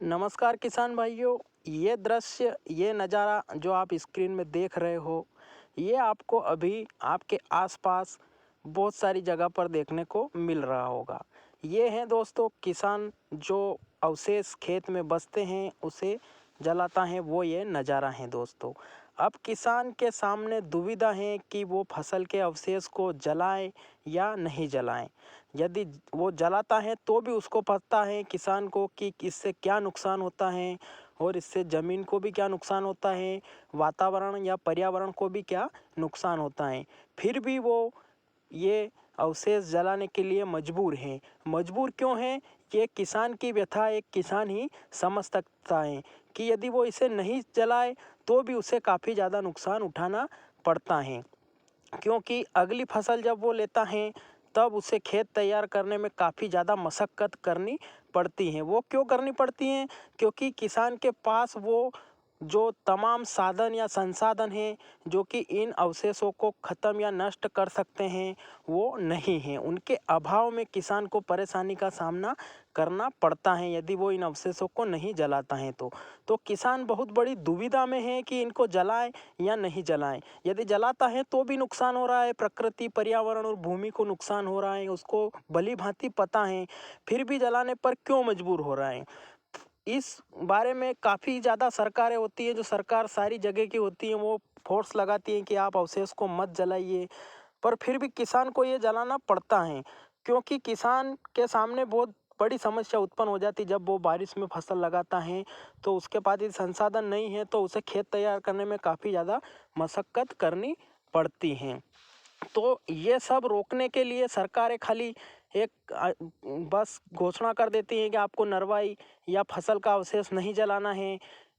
नमस्कार किसान भाइयों। ये दृश्य, ये नज़ारा जो आप स्क्रीन में देख रहे हो, ये आपको अभी आपके आसपास बहुत सारी जगह पर देखने को मिल रहा होगा। ये हैं दोस्तों किसान जो अवशेष खेत में बचते हैं उसे जलाता है, वो ये नज़ारा है दोस्तों। अब किसान के सामने दुविधा है कि वो फसल के अवशेष को जलाएं या नहीं जलाएं। यदि वो जलाता है तो भी उसको पता है किसान को कि इससे क्या नुकसान होता है और इससे ज़मीन को भी क्या नुकसान होता है, वातावरण या पर्यावरण को भी क्या नुकसान होता है। फिर भी वो ये अवशेष जलाने के लिए मजबूर हैं। मजबूर क्यों हैं? ये किसान की व्यथा एक किसान ही समझ सकता है कि यदि वो इसे नहीं जलाए तो भी उसे काफ़ी ज़्यादा नुकसान उठाना पड़ता है, क्योंकि अगली फसल जब वो लेता है तब उसे खेत तैयार करने में काफ़ी ज़्यादा मशक्क़त करनी पड़ती है। वो क्यों करनी पड़ती हैं? क्योंकि किसान के पास वो जो तमाम साधन या संसाधन हैं जो कि इन अवशेषों को ख़त्म या नष्ट कर सकते हैं, वो नहीं हैं। उनके अभाव में किसान को परेशानी का सामना करना पड़ता है यदि वो इन अवशेषों को नहीं जलाता है तो किसान बहुत बड़ी दुविधा में है कि इनको जलाएं या नहीं जलाएं। यदि जलाता है तो भी नुकसान हो रहा है, प्रकृति, पर्यावरण और भूमि को नुकसान हो रहा है, उसको भली भांति पता है, फिर भी जलाने पर क्यों मजबूर हो रहा है। इस बारे में काफ़ी ज़्यादा सरकारें होती हैं, जो सरकार सारी जगह की होती हैं, वो फोर्स लगाती हैं कि आप अवशेष को मत जलाइए, पर फिर भी किसान को ये जलाना पड़ता है, क्योंकि किसान के सामने बहुत बड़ी समस्या उत्पन्न हो जाती है। जब वो बारिश में फसल लगाता है तो उसके पास यदि संसाधन नहीं है तो उसे खेत तैयार करने में काफ़ी ज़्यादा मशक्क़त करनी पड़ती हैं। तो ये सब रोकने के लिए सरकारें खाली एक बस घोषणा कर देती हैं कि आपको नरवाई या फसल का अवशेष नहीं जलाना है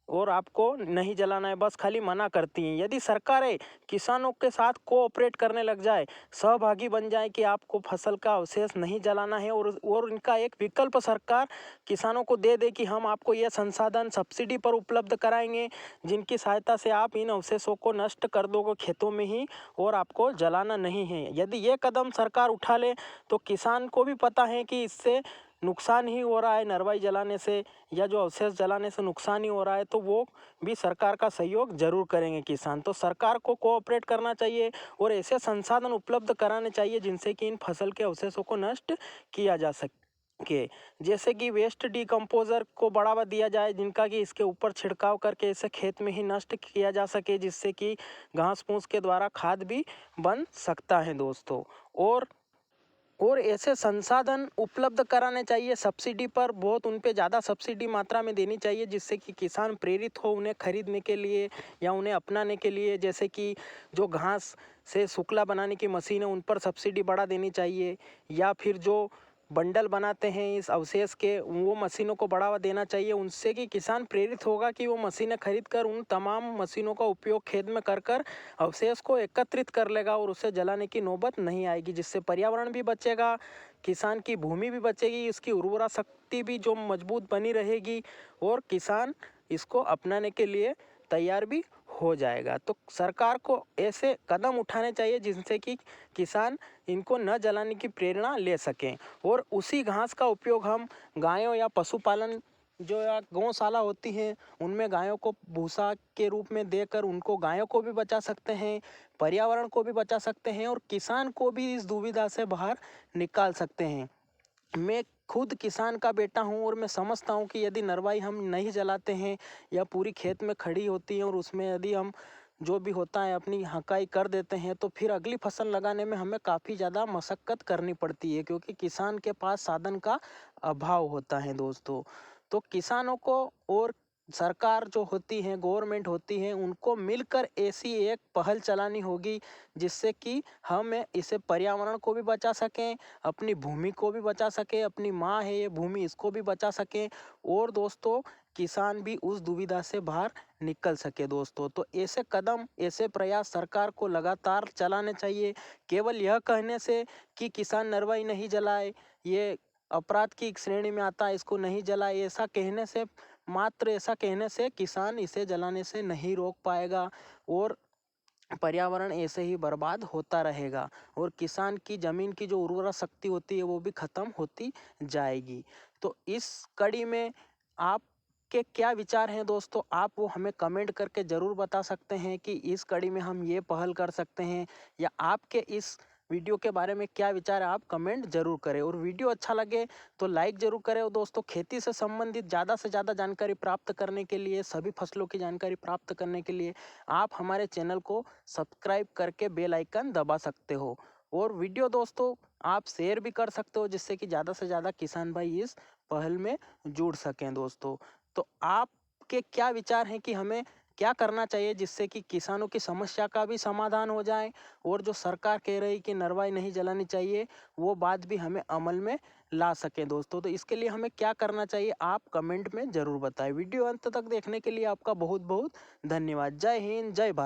और आपको नहीं जलाना है, बस खाली मना करती हैं। यदि सरकारें किसानों के साथ कोऑपरेट करने लग जाए, सहभागी बन जाए कि आपको फसल का अवशेष नहीं जलाना है और इनका एक विकल्प सरकार किसानों को दे दे कि हम आपको यह संसाधन सब्सिडी पर उपलब्ध कराएंगे जिनकी सहायता से आप इन अवशेषों को नष्ट कर दोगे खेतों में ही और आपको जलाना नहीं है। यदि ये कदम सरकार उठा ले तो किसान को भी पता है कि इससे नुकसान ही हो रहा है, नरवाई जलाने से या जो अवशेष जलाने से नुकसान ही हो रहा है, तो वो भी सरकार का सहयोग जरूर करेंगे किसान। तो सरकार को कोऑपरेट करना चाहिए और ऐसे संसाधन उपलब्ध कराने चाहिए जिनसे कि इन फसल के अवशेषों को नष्ट किया जा सके। जैसे कि वेस्ट डिकम्पोजर को बढ़ावा दिया जाए, जिनका कि इसके ऊपर छिड़काव करके इसे खेत में ही नष्ट किया जा सके, जिससे कि घास फूस के द्वारा खाद भी बन सकता है दोस्तों। और ऐसे संसाधन उपलब्ध कराने चाहिए सब्सिडी पर, बहुत उन पे ज़्यादा सब्सिडी मात्रा में देनी चाहिए जिससे कि किसान प्रेरित हो उन्हें खरीदने के लिए या उन्हें अपनाने के लिए। जैसे कि जो घास से सुकला बनाने की मशीन है उन पर सब्सिडी बढ़ा देनी चाहिए, या फिर जो बंडल बनाते हैं इस अवशेष के वो मशीनों को बढ़ावा देना चाहिए। उनसे कि किसान प्रेरित होगा कि वो मशीनें खरीद कर उन तमाम मशीनों का उपयोग खेत में कर कर अवशेष को एकत्रित कर लेगा और उसे जलाने की नौबत नहीं आएगी, जिससे पर्यावरण भी बचेगा, किसान की भूमि भी बचेगी, इसकी उर्वरा शक्ति भी जो मजबूत बनी रहेगी और किसान इसको अपनाने के लिए तैयार भी हो जाएगा। तो सरकार को ऐसे कदम उठाने चाहिए जिनसे कि किसान इनको न जलाने की प्रेरणा ले सकें और उसी घास का उपयोग हम गायों या पशुपालन जो या गौशाला होती हैं उनमें गायों को भूसा के रूप में देकर उनको गायों को भी बचा सकते हैं, पर्यावरण को भी बचा सकते हैं और किसान को भी इस दुविधा से बाहर निकाल सकते हैं। मैं खुद किसान का बेटा हूँ और मैं समझता हूँ कि यदि नरवाई हम नहीं जलाते हैं या पूरी खेत में खड़ी होती है और उसमें यदि हम जो भी होता है अपनी हकाई कर देते हैं तो फिर अगली फसल लगाने में हमें काफ़ी ज़्यादा मशक्क़त करनी पड़ती है, क्योंकि किसान के पास साधन का अभाव होता है दोस्तों। तो किसानों को और सरकार जो होती है, गवर्नमेंट होती है, उनको मिलकर ऐसी एक पहल चलानी होगी जिससे कि हम इसे पर्यावरण को भी बचा सकें, अपनी भूमि को भी बचा सकें, अपनी माँ है ये भूमि इसको भी बचा सकें और दोस्तों किसान भी उस दुविधा से बाहर निकल सके दोस्तों। तो ऐसे कदम, ऐसे प्रयास सरकार को लगातार चलाने चाहिए। केवल यह कहने से कि किसान नरवाई नहीं जलाए, ये अपराध की श्रेणी में आता है, इसको नहीं जलाए, ऐसा कहने से, मात्र ऐसा कहने से किसान इसे जलाने से नहीं रोक पाएगा और पर्यावरण ऐसे ही बर्बाद होता रहेगा और किसान की ज़मीन की जो उर्वरा शक्ति होती है वो भी ख़त्म होती जाएगी। तो इस कड़ी में आप आपके क्या विचार हैं दोस्तों, आप वो हमें कमेंट करके ज़रूर बता सकते हैं कि इस कड़ी में हम ये पहल कर सकते हैं, या आपके इस वीडियो के बारे में क्या विचार है आप कमेंट जरूर करें। और वीडियो अच्छा लगे तो लाइक जरूर करें। और दोस्तों खेती से संबंधित ज़्यादा से ज़्यादा जानकारी प्राप्त करने के लिए, सभी फसलों की जानकारी प्राप्त करने के लिए आप हमारे चैनल को सब्सक्राइब करके बेल आइकन दबा सकते हो। और वीडियो दोस्तों आप शेयर भी कर सकते हो, जिससे कि ज़्यादा से ज़्यादा किसान भाई इस पहल में जुड़ सकें दोस्तों। तो आपके क्या विचार हैं कि हमें क्या करना चाहिए जिससे कि किसानों की समस्या का भी समाधान हो जाए, और जो सरकार कह रही कि नरवाई नहीं जलानी चाहिए वो बात भी हमें अमल में ला सकें दोस्तों। तो इसके लिए हमें क्या करना चाहिए आप कमेंट में ज़रूर बताएं। वीडियो अंत तक देखने के लिए आपका बहुत बहुत धन्यवाद। जय हिंद, जय भारत।